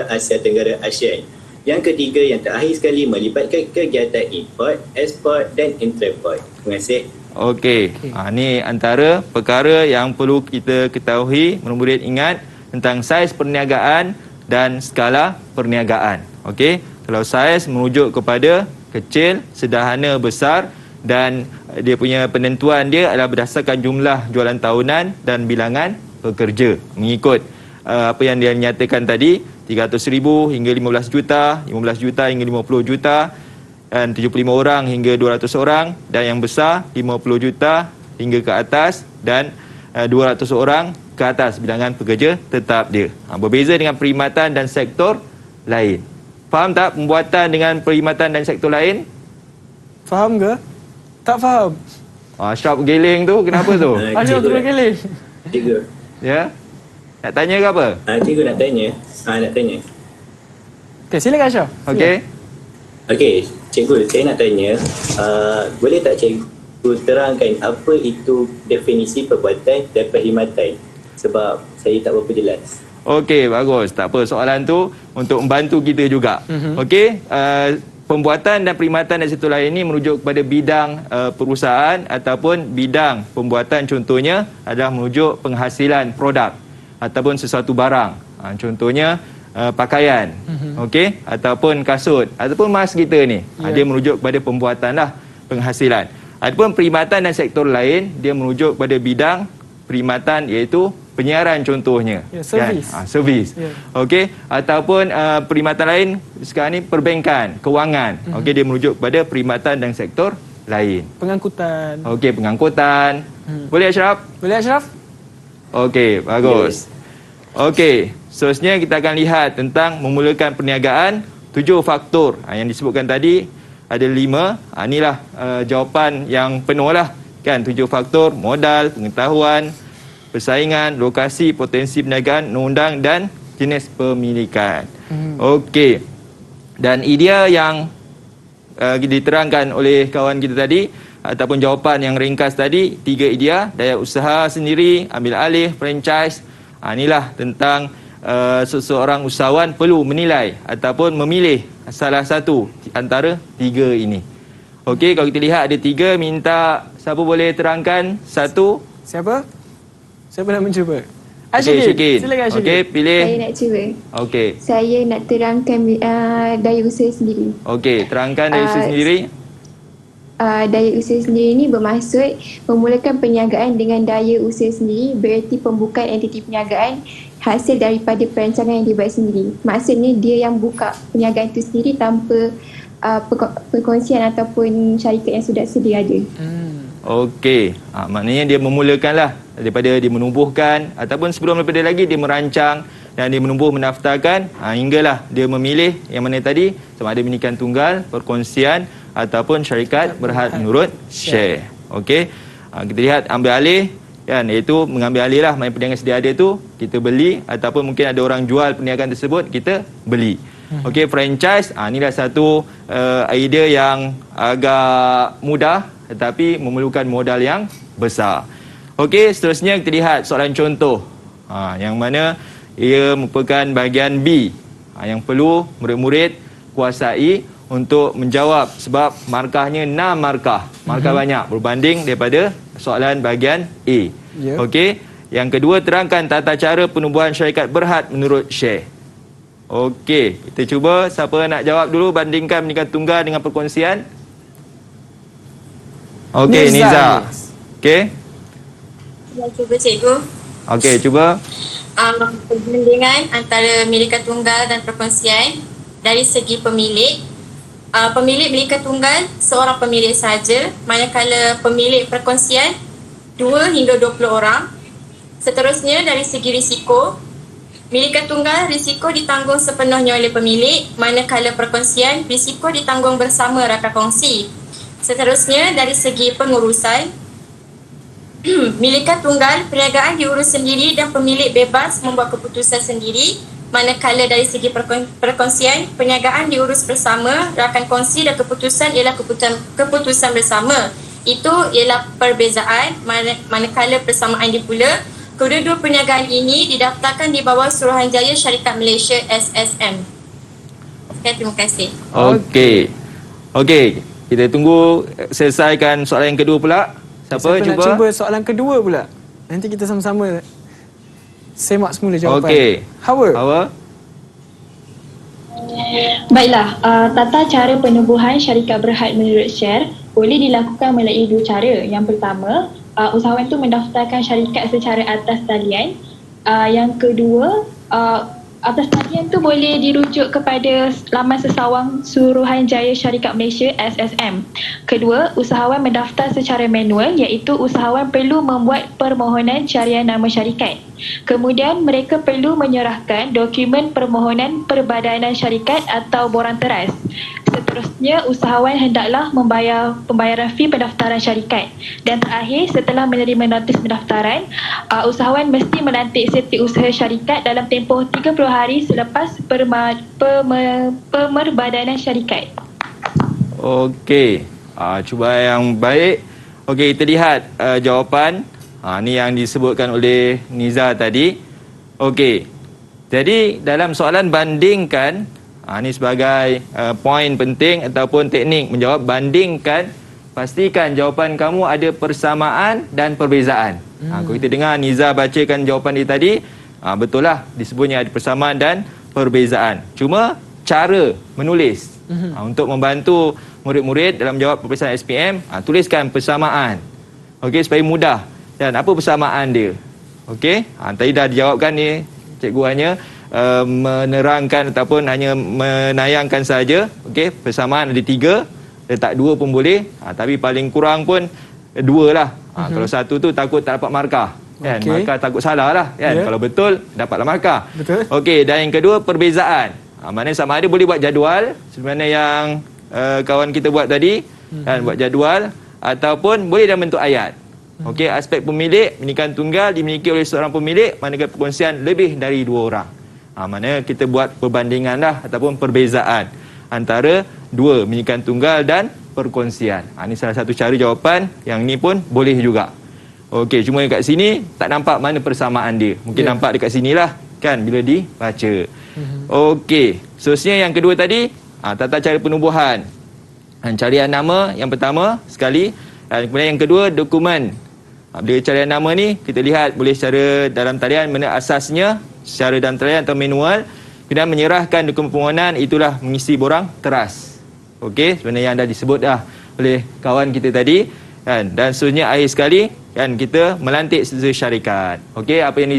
Asia Tenggara ASEAN. Yang ketiga, yang terakhir sekali, melibatkan kegiatan import, ekspor dan intraport. Terima kasih. Okey, ini antara perkara yang perlu kita ketahui, murid-murid ingat tentang saiz perniagaan dan skala perniagaan. Okey, kalau saiz merujuk kepada kecil, sederhana, besar dan dia punya penentuan dia adalah berdasarkan jumlah jualan tahunan dan bilangan pekerja. Mengikut apa yang dia nyatakan tadi, 300,000 hingga 15 juta, 15 juta hingga 50 juta dan 75 orang hingga 200 orang, dan yang besar 50 juta hingga ke atas dan 200 orang ke atas bilangan pekerja tetap dia. Berbeza dengan perkhidmatan dan sektor lain. Faham tak pembuatan dengan perkhidmatan dan sektor lain? Faham ke? Tak faham. Ashraf geling tu, kenapa tu? Ashraf terus geling. Cikgu. Ya? Nak tanya ke apa? Cikgu nak tanya. Nak tanya. Okay, silakan Ashraf. Okey. Okey, cikgu, saya nak tanya, boleh tak cikgu terangkan apa itu definisi perbuatan dan perkhidmatan? Sebab saya tak berapa jelas. Okey, bagus. Tak apa, soalan tu untuk membantu kita juga. Okey, pembuatan dan perkhidmatan dan sektor lain ini merujuk kepada bidang perusahaan ataupun bidang pembuatan. Contohnya adalah merujuk penghasilan produk ataupun sesuatu barang. Contohnya pakaian, okey, ataupun kasut ataupun emas kita ni. Dia merujuk kepada pembuatan lah, penghasilan. Adapun perkhidmatan dan sektor lain, dia merujuk kepada bidang perkhidmatan iaitu penyiaran contohnya. Servis. Servis. Okey, ataupun perkhidmatan lain sekarang ni perbankan, kewangan. Okey, dia merujuk kepada perkhidmatan dan sektor lain. Pengangkutan. Okey, pengangkutan. Boleh Ashraf? Boleh Ashraf? Okey, bagus. Okey, seterusnya kita akan lihat tentang memulakan perniagaan, 7 faktor. Yang disebutkan tadi ada 5. Inilah jawapan yang penuh lah. Kan, 7 faktor: modal, pengetahuan, persaingan, lokasi, potensi perniagaan, undang dan jenis pemilikan. Okey. Dan idea yang diterangkan oleh kawan kita tadi ataupun jawapan yang ringkas tadi, 3 idea: daya usaha sendiri, ambil alih, franchise. Inilah tentang seseorang usahawan perlu menilai ataupun memilih salah satu antara 3 ini. Okey, kalau kita lihat ada 3, minta siapa boleh terangkan satu? Siapa? Siapa nak mencuba? Ashikin. Silakan Ashikin. Okey, pilih. Saya nak cuba. Okey. Saya nak terangkan daya usaha sendiri. Okey, terangkan daya usaha sendiri. Daya usaha sendiri ni bermaksud memulakan perniagaan dengan daya usaha sendiri, bererti pembukaan entiti perniagaan hasil daripada perancangan yang dibuat sendiri. Maksudnya dia yang buka perniagaan itu sendiri tanpa perkongsian ataupun syarikat yang sudah sedia ada. Okey, maknanya dia memulakanlah daripada dia menubuhkan ataupun sebelum daripada lagi dia merancang dan dia menubuh mendaftarkan hinggalah dia memilih yang mana tadi, sama ada minikan tunggal, perkongsian ataupun syarikat berhad menurut share. Okey, kita lihat ambil alih kan, iaitu mengambil alih lah mana perniagaan sedia ada tu kita beli, ataupun mungkin ada orang jual perniagaan tersebut kita beli. Okey, franchise inilah satu idea yang agak mudah tetapi memerlukan modal yang besar. Okey, seterusnya kita lihat soalan contoh yang mana ia merupakan bahagian B yang perlu murid-murid kuasai untuk menjawab, sebab markahnya 6 markah banyak berbanding daripada soalan bahagian A. Okey, yang kedua, terangkan tata cara penubuhan syarikat berhad menurut Syekh. Okey, kita cuba siapa nak jawab dulu, bandingkan pendidikan tunggal dengan perkongsian. Okey, Niza. Okey. Cuba cikgu. Okey, cuba. Perbandingan antara milikan tunggal dan perkongsian dari segi pemilik. Pemilik milikan tunggal seorang pemilik sahaja, manakala pemilik perkongsian 2 hingga 20 orang. Seterusnya dari segi risiko, milikan tunggal risiko ditanggung sepenuhnya oleh pemilik, manakala perkongsian risiko ditanggung bersama rakan kongsi. Seterusnya dari segi pengurusan, milikan tunggal perniagaan diurus sendiri dan pemilik bebas membuat keputusan sendiri, manakala dari segi perkongsian perniagaan diurus bersama rakan kongsi dan keputusan ialah keputusan bersama. Itu ialah perbezaan, manakala persamaan dia pula kedua-dua perniagaan ini didaftarkan di bawah Suruhanjaya Syarikat Malaysia SSM. Okay, terima kasih. Okey, kita tunggu selesaikan soalan yang kedua pula. Siapa nak cuba soalan kedua pula? Nanti kita sama-sama semak semula jawapan. Okey. Hawa. Baiklah, tata cara penubuhan syarikat berhad menurut share boleh dilakukan melalui 2 cara. Yang pertama, usahawan itu mendaftarkan syarikat secara atas talian. Yang kedua, atas talian tu boleh dirujuk kepada laman sesawang Suruhanjaya Syarikat Malaysia SSM. Kedua, usahawan mendaftar secara manual, iaitu usahawan perlu membuat permohonan carian nama syarikat. Kemudian mereka perlu menyerahkan dokumen permohonan perbadanan syarikat atau borang teras. Seterusnya, usahawan hendaklah membayar pembayaran fee pendaftaran syarikat. Dan terakhir, setelah menerima notis pendaftaran, usahawan mesti melantik setiausaha syarikat dalam tempoh 30 hari selepas pemerbadanan syarikat. Okey, cuba yang baik. Okey, kita lihat jawapan. Ni yang disebutkan oleh Niza tadi. Okey, jadi dalam soalan bandingkan, ini sebagai poin penting ataupun teknik menjawab, bandingkan, pastikan jawapan kamu ada persamaan dan perbezaan. Kalau kita dengar Niza bacakan jawapan dia tadi, betul lah disebutnya ada persamaan dan perbezaan. Cuma cara menulis untuk membantu murid-murid dalam jawab peperiksaan SPM, tuliskan persamaan. Okey, supaya mudah. Dan apa persamaan dia? Okey, tadi dah dijawabkan ni, cikgu hanya menerangkan ataupun hanya menayangkan saja. Okey, persamaan ada 3, letak 2 pun boleh, tapi paling kurang pun 2 lah. Kalau 1 tu takut tak dapat markah, kan? Markah takut salah lah, kan? Kalau betul dapatlah markah. Okey, dan yang kedua perbezaan. Maknanya sama ada boleh buat jadual sebenarnya yang kawan kita buat tadi, kan, buat jadual, ataupun boleh dalam bentuk ayat. Okey, aspek pemilik, milikan tunggal dimiliki oleh seorang pemilik, manakala perkongsian lebih dari 2 orang. Maknanya kita buat perbandingan lah ataupun perbezaan antara 2, milikan tunggal dan perkongsian. Ini salah satu cara jawapan, yang ni pun boleh juga. Okey, cuma kat sini tak nampak mana persamaan dia. Mungkin nampak dekat sinilah, kan, bila dibaca. Okey, seterusnya yang kedua tadi, tata cara penubuhan. Carian nama yang pertama sekali, dan kemudian yang kedua dokumen. Bila carian nama ni, kita lihat boleh secara dalam talian mana asasnya, secara dalam talian atau manual. Kemudian menyerahkan dokumen permohonan, itulah mengisi borang teras. Okey, sebenarnya yang dah disebut dah oleh kawan kita tadi, kan. Dan seterusnya akhir sekali, kan, kita melantik setiausaha syarikat. Okey, apa yang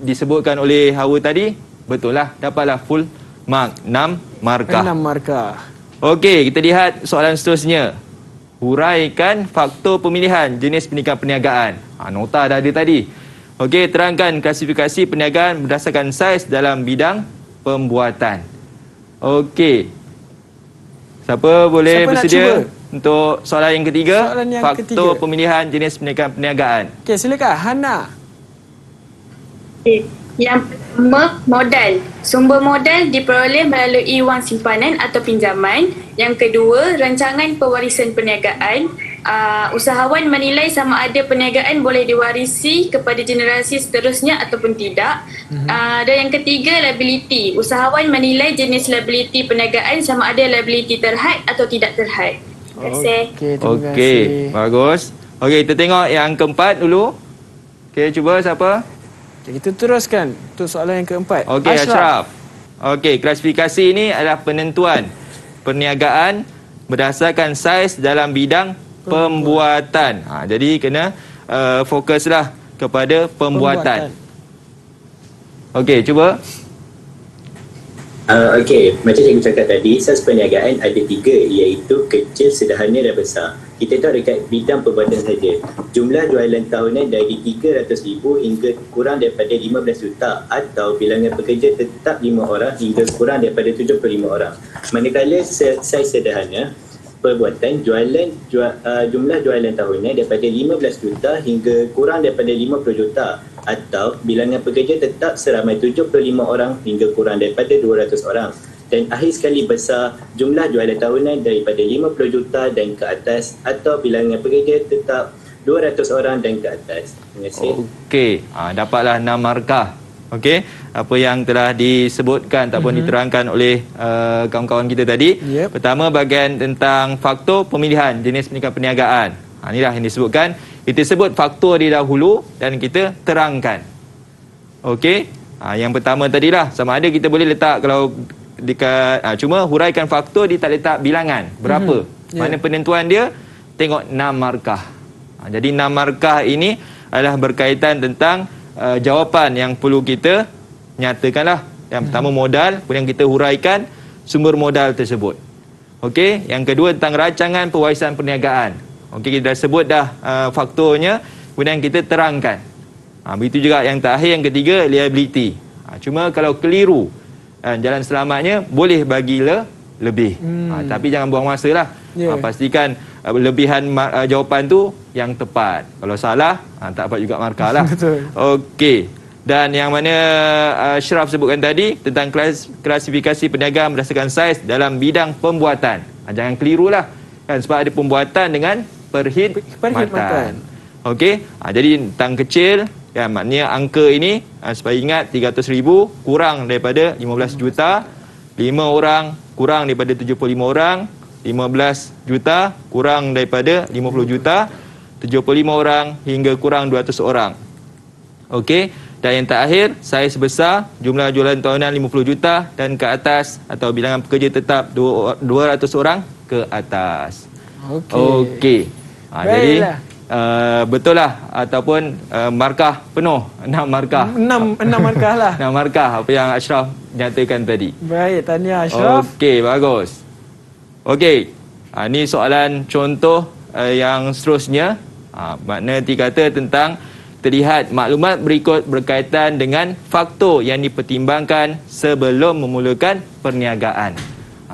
disebutkan oleh Hawa tadi, betul lah, dapatlah full mark, 6 markah. 6 markah. Okey, kita lihat soalan seterusnya. Huraikan faktor pemilihan jenis pendidikan perniagaan. Nota dah ada tadi. Okey, terangkan klasifikasi perniagaan berdasarkan saiz dalam bidang pembuatan. Okey. Siapa boleh bersedia untuk soalan yang ketiga, Soalan yang faktor ketiga. pemilihan jenis perniagaan. Okey, silakan Hana. Yang pertama, modal. Sumber modal diperoleh melalui wang simpanan atau pinjaman. Yang kedua, rancangan pewarisan perniagaan. Usahawan menilai sama ada perniagaan boleh diwarisi kepada generasi seterusnya ataupun tidak. Dan yang ketiga, liability. Usahawan menilai jenis liability perniagaan sama ada liability terhad atau tidak terhad. Terima kasih. Okey, terima kasih. Okey, bagus. Okey, kita tengok yang keempat dulu. Okey, cuba siapa? Okay, kita teruskan untuk soalan yang keempat. Okey, Ashraf. Okey, klasifikasi ini adalah penentuan perniagaan berdasarkan saiz dalam bidang pembuatan. Jadi kena fokuslah kepada pembuatan. Okey, cuba. Okey, macam yang saya cakap tadi, saiz perniagaan ada 3, iaitu kecil, sederhana dan besar. Kita tahu dekat bidang perbuatan saja. Jumlah jualan tahunan dari 300,000 hingga kurang daripada 15 juta atau bilangan pekerja tetap 5 orang hingga kurang daripada 75 orang. Manakala saiz sederhana perbuatan jumlah jualan tahunan daripada 15 juta hingga kurang daripada 50 juta atau bilangan pekerja tetap seramai 75 orang hingga kurang daripada 200 orang. Dan akhir sekali besar, jumlah jualan tahunan daripada 50 juta dan ke atas atau bilangan pekerja tetap 200 orang dan ke atas. Terima kasih. Okey, dapatlah 6 markah. Okey, apa yang telah disebutkan ataupun diterangkan oleh kawan-kawan kita tadi. Pertama, bahagian tentang faktor pemilihan jenis perniagaan. Inilah yang disebutkan. Kita sebut faktor di dahulu dan kita terangkan. Okey, yang pertama tadilah, sama ada kita boleh letak kalau dekat cuma huraikan faktor, dia tak letak bilangan berapa. Mana penentuan dia, tengok 6 markah. Jadi 6 markah ini adalah berkaitan tentang jawapan yang perlu kita nyatakanlah. Yang pertama modal, kemudian kita huraikan sumber modal tersebut. Okey, yang kedua tentang rancangan pewarisan perniagaan. Okey, kita dah sebut dah faktornya, kemudian kita terangkan. Begitu juga yang terakhir, yang ketiga, liability. Cuma kalau keliru, jalan selamatnya boleh bagi lebih. Tapi jangan buang masa lah. Pastikan lebihan jawapan tu yang tepat. Kalau salah, tak dapat juga markah lah. Okey. Dan yang mana Ashraf sebutkan tadi tentang klasifikasi perniagaan berdasarkan saiz dalam bidang pembuatan. Jangan keliru lah. Kan, sebab ada pembuatan dengan perkhidmatan. Okey. Jadi tentang kecil, ya, maknanya angka ini supaya ingat 300,000 kurang daripada 15 juta, 5 orang kurang daripada 75 orang, 15 juta kurang daripada 50 juta, 75 orang hingga kurang 200 orang. Okey, dan yang terakhir, saiz besar, jumlah jualan tahunan 50 juta dan ke atas atau bilangan pekerja tetap 200 orang ke atas. Okey. Jadi betul lah ataupun markah penuh, 6 markah. 6 markah lah. 6 markah apa yang Ashraf nyatakan tadi. Baik, tahniah Ashraf. Okey, bagus. Okey. Ini soalan contoh yang seterusnya. Makna dikata tentang terlihat maklumat berikut berkaitan dengan faktor yang dipertimbangkan sebelum memulakan perniagaan.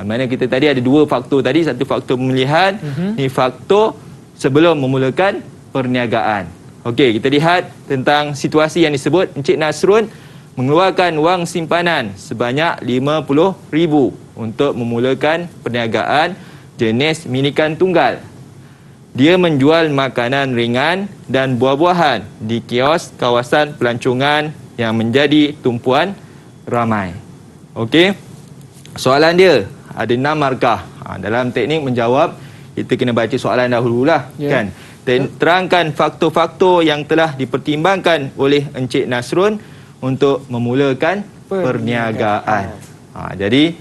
Mana kita tadi ada 2 faktor tadi, satu faktor pemilihan, ni faktor sebelum memulakan perniagaan. Okey, kita lihat tentang situasi yang disebut. Encik Nasrun mengeluarkan wang simpanan sebanyak 50,000 untuk memulakan perniagaan jenis milikan tunggal. Dia menjual makanan ringan dan buah-buahan di kios kawasan pelancongan yang menjadi tumpuan ramai. Okey, soalan dia ada 6 markah. Dalam teknik menjawab, kita kena baca soalan dahululah, kan? Terangkan faktor-faktor yang telah dipertimbangkan oleh Encik Nasrun untuk memulakan perniagaan. Jadi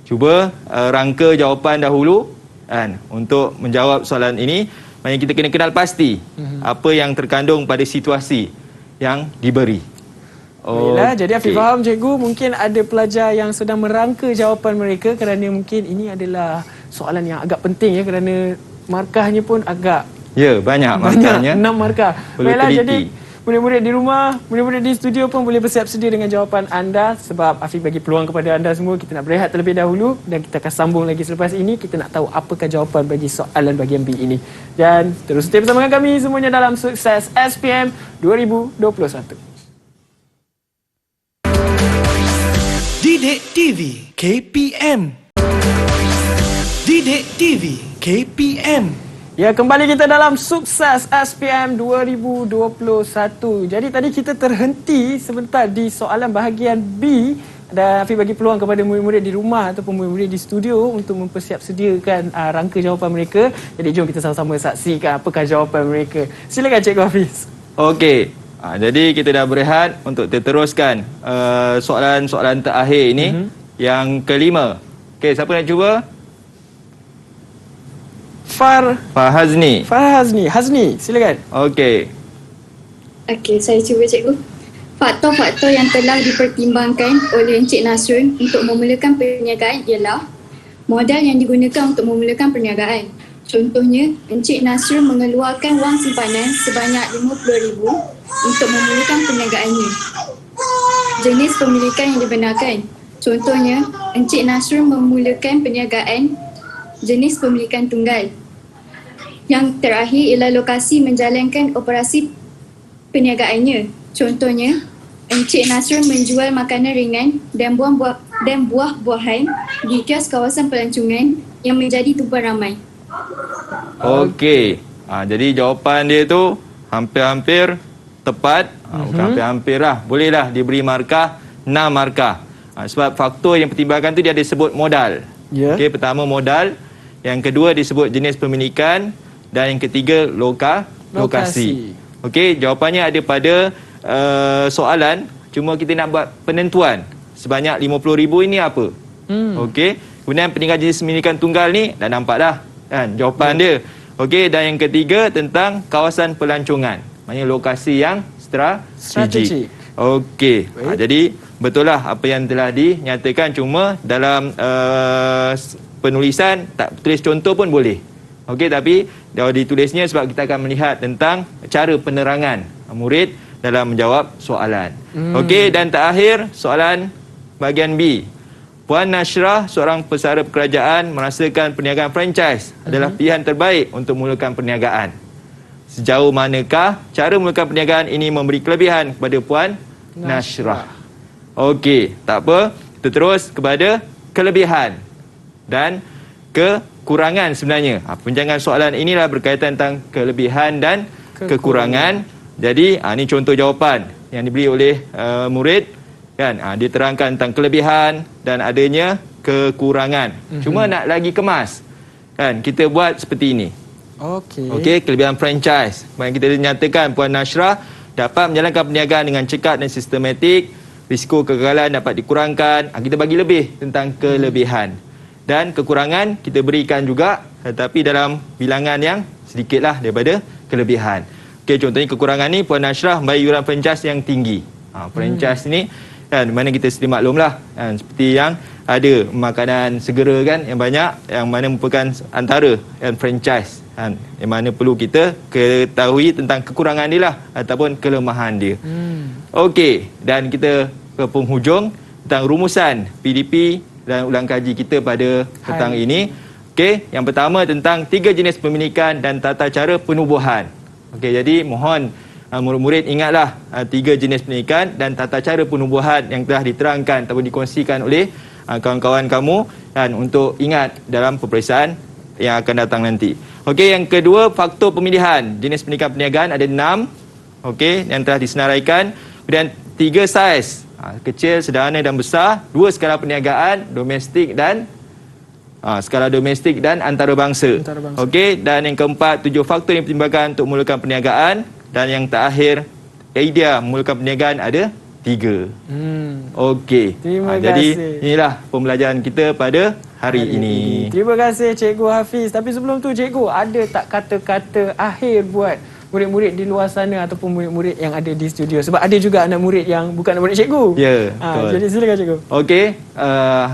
cuba rangka jawapan dahulu, kan, untuk menjawab soalan ini. Maknanya kita kena kenal pasti apa yang terkandung pada situasi yang diberi. Baiklah, jadi Afiq faham cikgu, mungkin ada pelajar yang sedang merangka jawapan mereka kerana mungkin ini adalah soalan yang agak penting ya, kerana markahnya pun agak banyak markahnya. 6 markah. Baiklah, jadi murid-murid di rumah, murid-murid di studio pun boleh bersiap sedia dengan jawapan anda sebab Afiq bagi peluang kepada anda semua. Kita nak berehat terlebih dahulu dan kita akan sambung lagi selepas ini. Kita nak tahu apakah jawapan bagi soalan bahagian B ini. Dan terus stay bersama dengan kami semuanya dalam Sukses SPM 2021. Didik TV KPM. Didik TV KPM. Ya, kembali kita dalam Sukses SPM 2021. Jadi tadi kita terhenti sebentar di soalan bahagian B dan Afiq bagi peluang kepada murid-murid di rumah ataupun murid-murid di studio untuk mempersiap sediakan rangka jawapan mereka. Jadi jom kita sama-sama saksikan apakah jawapan mereka. Silakan Cikgu Hafiz. Okey. Jadi kita dah berehat untuk teruskan soalan-soalan terakhir ini. Yang kelima. Okey, siapa nak cuba? Hazni. Hazni, silakan. Okey. Okey, saya cuba cikgu. Faktor-faktor yang telah dipertimbangkan oleh Encik Nasrul untuk memulakan perniagaan ialah modal yang digunakan untuk memulakan perniagaan. Contohnya, Encik Nasrul mengeluarkan wang simpanan sebanyak RM50,000 untuk memulakan perniagaannya. Jenis pemilikan yang dibenarkan. Contohnya, Encik Nasrul memulakan perniagaan jenis pemilikan tunggal. Yang terakhir ialah lokasi menjalankan operasi perniagaannya. Contohnya, Encik Nasrul menjual makanan ringan dan buah-buahan di kios kawasan pelancongan yang menjadi tumpuan ramai. Okey. Jadi jawapan dia tu hampir-hampir tepat. Bukan hampir-hampir lah. Bolehlah diberi markah 6 markah. Sebab faktor yang pertimbangkan tu dia ada sebut modal. Ya. Okey, pertama modal. Yang kedua disebut jenis pemilikan. Dan yang ketiga lokasi. Okey, jawapannya ada pada soalan. Cuma kita nak buat penentuan. Sebanyak RM50,000 ini apa? Okey. Kemudian peningkatan jenis pemilikan tunggal ni dah nampak dah kan jawapan dia. Okey, dan yang ketiga tentang kawasan pelancongan. Maknanya lokasi yang strategik. Okey. Jadi betul lah apa yang telah dinyatakan, cuma dalam penulisan tak tulis contoh pun boleh. Okey, tapi dah ditulisnya sebab kita akan melihat tentang cara penerangan murid dalam menjawab soalan. Okey, dan terakhir soalan bahagian B. Puan Nashrah, seorang pesara kerajaan, merasakan perniagaan franchise adalah pilihan terbaik untuk memulakan perniagaan. Sejauh manakah cara memulakan perniagaan ini memberi kelebihan kepada Puan Nashrah? Okey, tak apa. Kita terus kepada kelebihan dan kekurangan sebenarnya. Perbincangan soalan inilah berkaitan tentang kelebihan dan kekurangan. Jadi, ini contoh jawapan yang diberi oleh murid. Kan, dia terangkan tentang kelebihan dan adanya kekurangan. Cuma nak lagi kemas. Kan, kita buat seperti ini. Okey, kelebihan franchise. Yang kita nyatakan Puan Nashrah dapat menjalankan perniagaan dengan cekat dan sistematik. Risiko kegagalan dapat dikurangkan. Kita bagi lebih tentang kelebihan. Dan kekurangan kita berikan juga, tetapi dalam bilangan yang sedikitlah daripada kelebihan. Okey, contohnya kekurangan ni Puan Nashrah membayar yuran franchise yang tinggi. Franchise ni kan, mana kita sedia maklumlah kan, seperti yang ada makanan segera kan yang banyak, yang mana merupakan antara kan, franchise kan, yang mana perlu kita ketahui tentang kekurangan dia lah ataupun kelemahan dia. Okey, dan kita ke penghujung tentang rumusan PDP dan ulang kaji kita pada petang ini. Okey, yang pertama tentang 3 jenis pemilikan dan tata cara penubuhan. Okey, jadi mohon murid-murid ingatlah 3 jenis pemilikan dan tata cara penubuhan yang telah diterangkan ataupun dikongsikan oleh kawan-kawan kamu, dan untuk ingat dalam peperiksaan yang akan datang nanti. Okey, yang kedua faktor pemilihan. Jenis pemilikan perniagaan ada 6. Okey, yang telah disenaraikan. Kemudian 3 saiz, kecil, sederhana dan besar. 2 skala perniagaan, domestik dan skala domestik dan antarabangsa. Okey, dan yang keempat 7 faktor yang dipertimbangkan untuk memulakan perniagaan. Dan yang terakhir, idea memulakan perniagaan ada 3. Okey. Terima kasih. Jadi inilah pembelajaran kita pada hari ini. Terima kasih Cikgu Hafiz. Tapi sebelum tu Cikgu, ada tak kata-kata akhir buat murid-murid di luar sana ataupun murid-murid yang ada di studio? Sebab ada juga anak murid yang bukan anak murid Cikgu. Ya, jadi silakan Cikgu. Okey,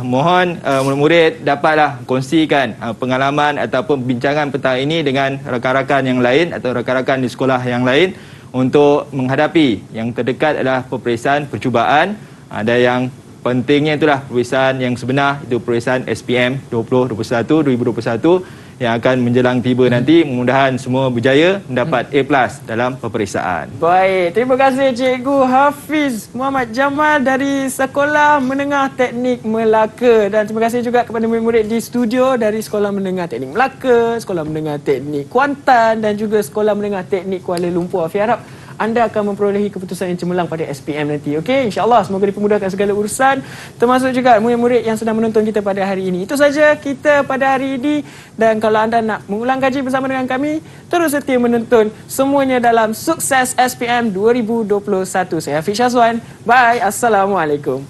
mohon murid-murid dapatlah kongsikan pengalaman ataupun bincangan petang ini dengan rakan-rakan yang lain atau rakan-rakan di sekolah yang lain untuk menghadapi. Yang terdekat adalah peperiksaan percubaan dan yang pentingnya itulah peperiksaan yang sebenar, itu peperiksaan SPM 2021 yang akan menjelang tiba nanti. Mudah-mudahan semua berjaya mendapat A+ dalam peperiksaan. Baik, terima kasih Cikgu Hafiz Muhammad Jamal dari Sekolah Menengah Teknik Melaka, dan terima kasih juga kepada murid-murid di studio dari Sekolah Menengah Teknik Melaka, Sekolah Menengah Teknik Kuantan dan juga Sekolah Menengah Teknik Kuala Lumpur. Afi harap anda akan memperolehi keputusan yang cemerlang pada SPM nanti. Okey, insya-Allah semoga dipermudahkan segala urusan, termasuk juga murid-murid yang sedang menonton kita pada hari ini. Itu saja kita pada hari ini, dan kalau anda nak mengulang kaji bersama dengan kami, terus setia menonton semuanya dalam Sukses SPM 2021. Saya Hafiz Syazwan. Bye. Assalamualaikum.